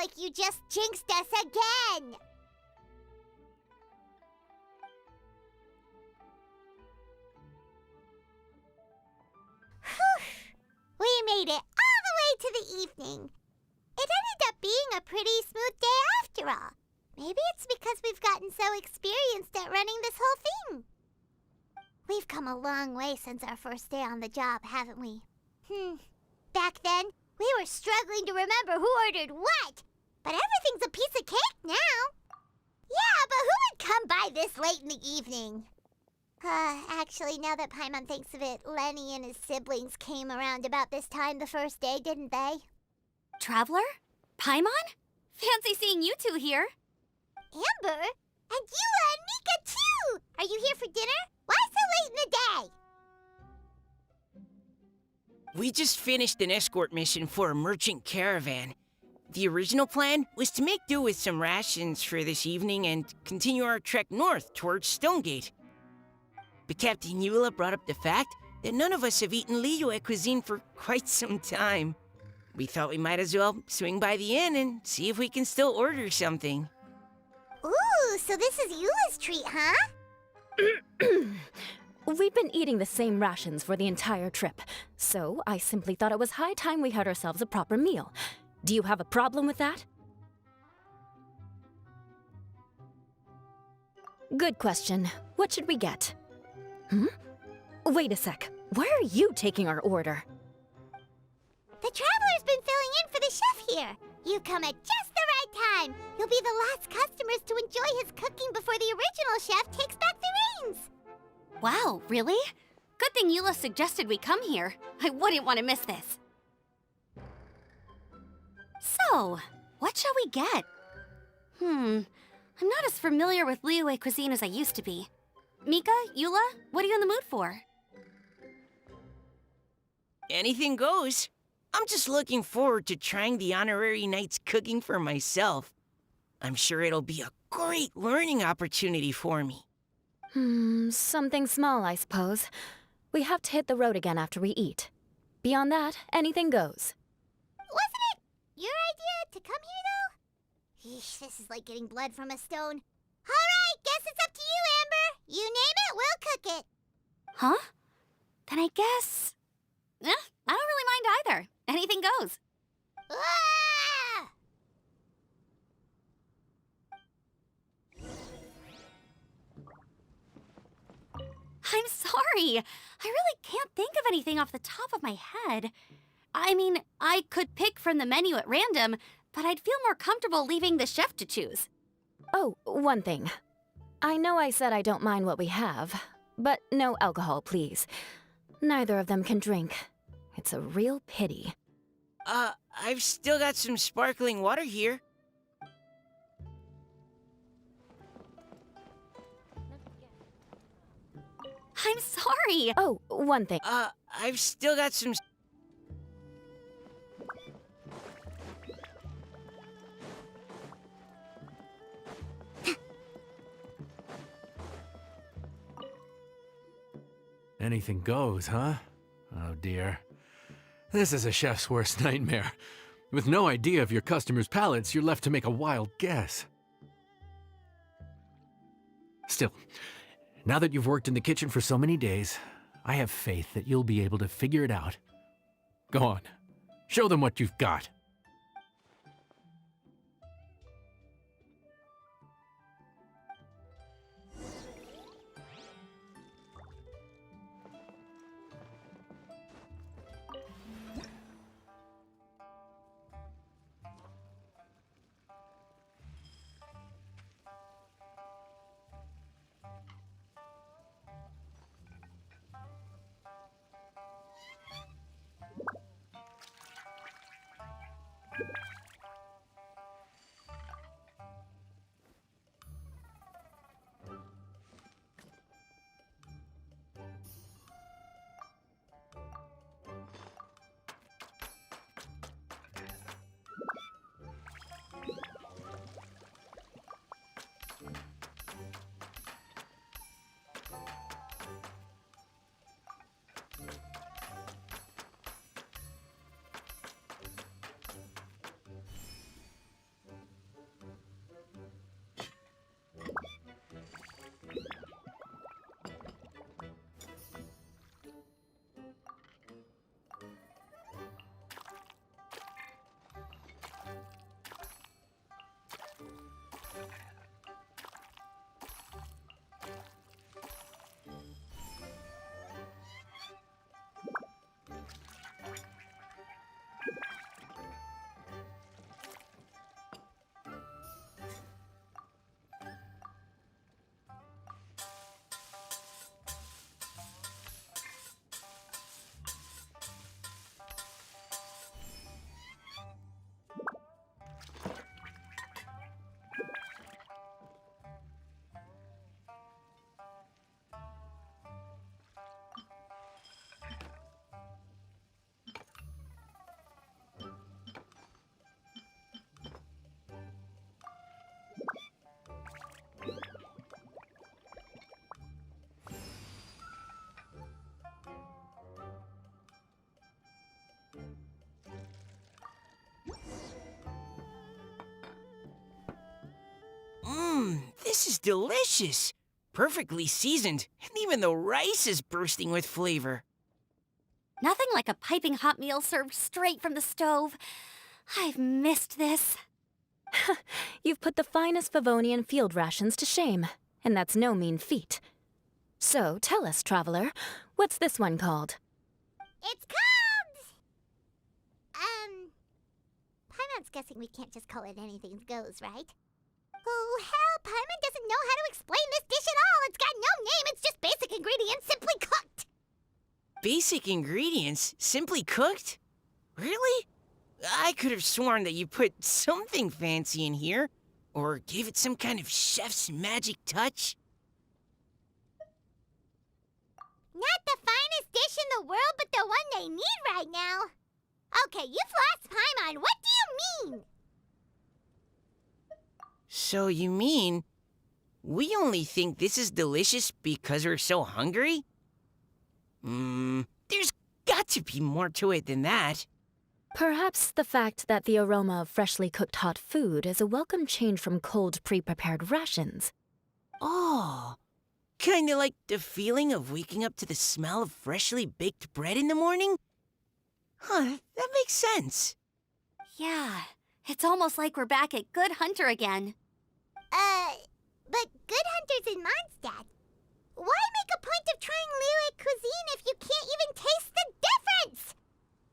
like you just jinxed us again! Whew! We made it all the way to the evening. It ended up being a pretty smooth day after all. Maybe it's because we've gotten so experienced at running this whole thing. We've come a long way since our first day on the job, haven't we? Back then, we were struggling to remember who ordered what. But everything's a piece of cake now. Yeah, but who would come by this late in the evening? Actually, now that Paimon thinks of it, Lenny and his siblings came around about this time the first day, didn't they? Traveler? Paimon? Fancy seeing you two here. Amber? And Eula and Mika, too! Are you here for dinner? Why so late in the day? We just finished an escort mission for a merchant caravan. The original plan was to make do with some rations for this evening and continue our trek north towards Stonegate. But Captain Eula brought up the fact that none of us have eaten Liyue cuisine for quite some time. We thought we might as well swing by the inn and see if we can still order something. Ooh, so this is Eula's treat, huh? We've been eating the same rations for the entire trip, so I simply thought it was high time we had ourselves a proper meal. Do you have a problem with that? Good question. What should we get? Wait a sec. Why are you taking our order? The Traveler's been filling in for the chef here. You come at just the right time. You'll be the last customers to enjoy his cooking before the original chef takes back the reins. Wow, really? Good thing Eula suggested we come here. I wouldn't want to miss this. So, what shall we get? I'm not as familiar with Liyue cuisine as I used to be. Mika, Eula, what are you in the mood for? Anything goes. I'm just looking forward to trying the honorary knight's cooking for myself. I'm sure it'll be a great learning opportunity for me. Something small, I suppose. We have to hit the road again after we eat. Beyond that, anything goes. Wasn't it your idea to come here, though? Yeesh, this is like getting blood from a stone. All right, guess it's up to you, Amber. You name it, we'll cook it. Huh? Then I guess... I don't really mind either. Anything goes. Ah! I'm sorry. I really can't think of anything off the top of my head. I mean, I could pick from the menu at random, but I'd feel more comfortable leaving the chef to choose. Oh, one thing. I know I said I don't mind what we have, but no alcohol, please. Neither of them can drink. It's a real pity. I've still got some sparkling water here. I'm sorry. Oh, one thing. I've still got some... Anything goes, huh? Oh dear. This is a chef's worst nightmare. With no idea of your customers' palates, you're left to make a wild guess. Still, now that you've worked in the kitchen for so many days, I have faith that you'll be able to figure it out. Go on, show them what you've got. This is delicious. Perfectly seasoned, and even the rice is bursting with flavor. Nothing like a piping hot meal served straight from the stove. I've missed this. You've put the finest Favonian field rations to shame, and that's no mean feat. So, tell us, traveler, what's this one called? It's called... Paimon's guessing we can't just call it anything goes, right? Oh, hell, Paimon doesn't know how to explain this dish at all. It's got no name, it's just basic ingredients simply cooked. Basic ingredients, simply cooked? Really? I could have sworn that you put something fancy in here, or gave it some kind of chef's magic touch. Not the finest dish in the world, but the one they need right now. Okay, you've lost Paimon. What do you mean? So you mean, we only think this is delicious because we're so hungry? There's got to be more to it than that. Perhaps the fact that the aroma of freshly cooked hot food is a welcome change from cold, pre-prepared rations. Oh, kinda like the feeling of waking up to the smell of freshly baked bread in the morning? Huh, that makes sense. Yeah, it's almost like we're back at Good Hunter again. But Good Hunter's in Mondstadt. Why make a point of trying Liyue cuisine if you can't even taste the difference?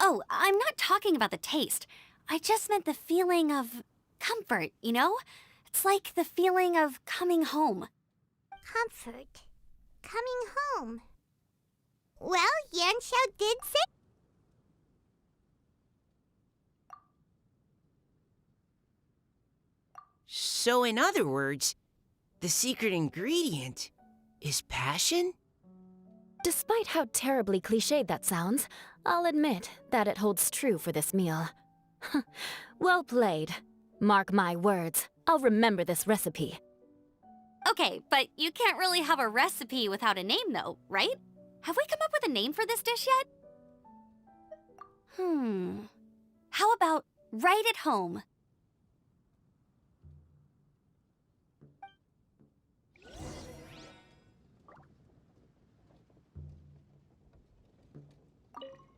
Oh, I'm not talking about the taste. I just meant the feeling of comfort, you know? It's like the feeling of coming home. Comfort. Coming home. Well, Yanxiao did say... So in other words, the secret ingredient is passion? Despite how terribly cliched that sounds, I'll admit that it holds true for this meal. Well played. Mark my words, I'll remember this recipe. Okay, but you can't really have a recipe without a name, though, right? Have we come up with a name for this dish yet? How about Right at Home?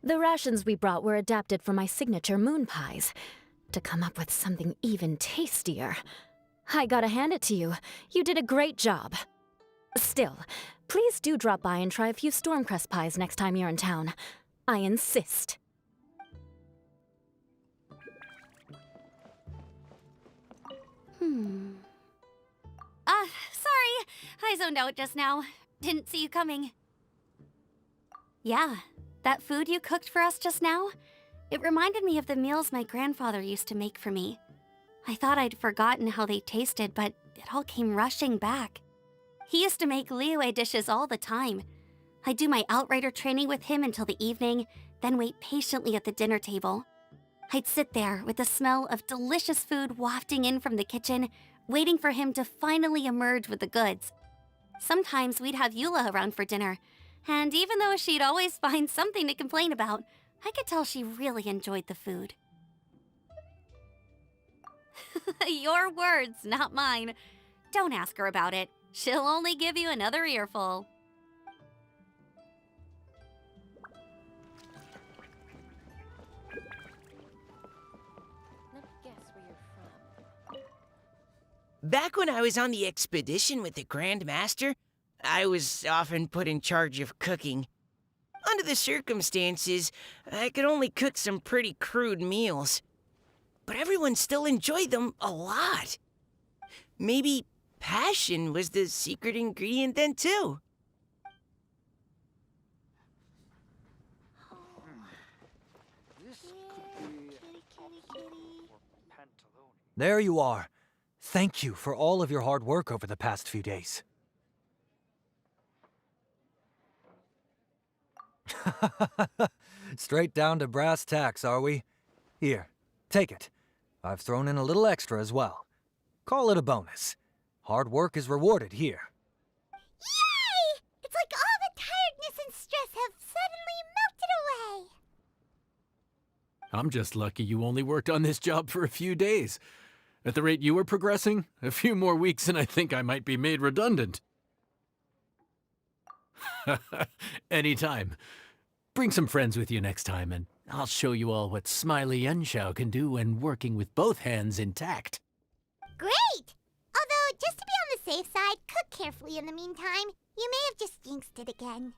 The rations we brought were adapted from my signature moon pies. To come up with something even tastier. I gotta hand it to you. You did a great job. Still, please do drop by and try a few Stormcrest pies next time you're in town. I insist. Sorry. I zoned out just now. Didn't see you coming. Yeah, that food you cooked for us just now, it reminded me of the meals my grandfather used to make for me. I thought I'd forgotten how they tasted, but it all came rushing back. He used to make Liyue dishes all the time. I'd do my outrider training with him until the evening, then wait patiently at the dinner table. I'd sit there with the smell of delicious food wafting in from the kitchen, waiting for him to finally emerge with the goods. Sometimes we'd have Eula around for dinner, and even though she'd always find something to complain about, I could tell she really enjoyed the food. Your words, not mine. Don't ask her about it. She'll only give you another earful. Back when I was on the expedition with the Grand Master, I was often put in charge of cooking. Under the circumstances, I could only cook some pretty crude meals. But everyone still enjoyed them a lot. Maybe passion was the secret ingredient then, too. There you are. Thank you for all of your hard work over the past few days. Straight down to brass tacks, are we? Here, take it. I've thrown in a little extra as well. Call it a bonus. Hard work is rewarded here. Yay! It's like all the tiredness and stress have suddenly melted away. I'm just lucky you only worked on this job for a few days. At the rate you are progressing, a few more weeks and I think I might be made redundant. Anytime. Bring some friends with you next time, and I'll show you all what Smiley Yenshao can do when working with both hands intact. Great! Although, just to be on the safe side, cook carefully in the meantime. You may have just jinxed it again.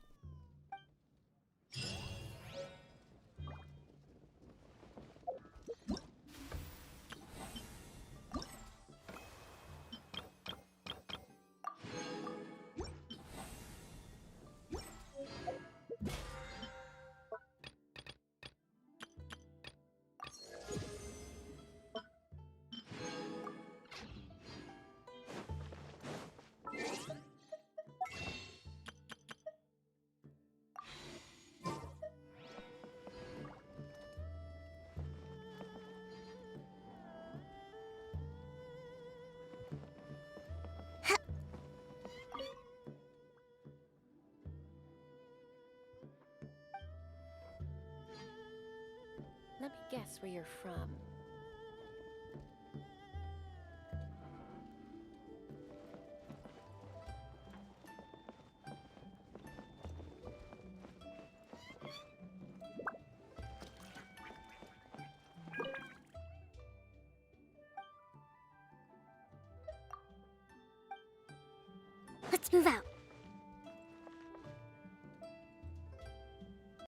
Let me guess where you're from. Let's move out.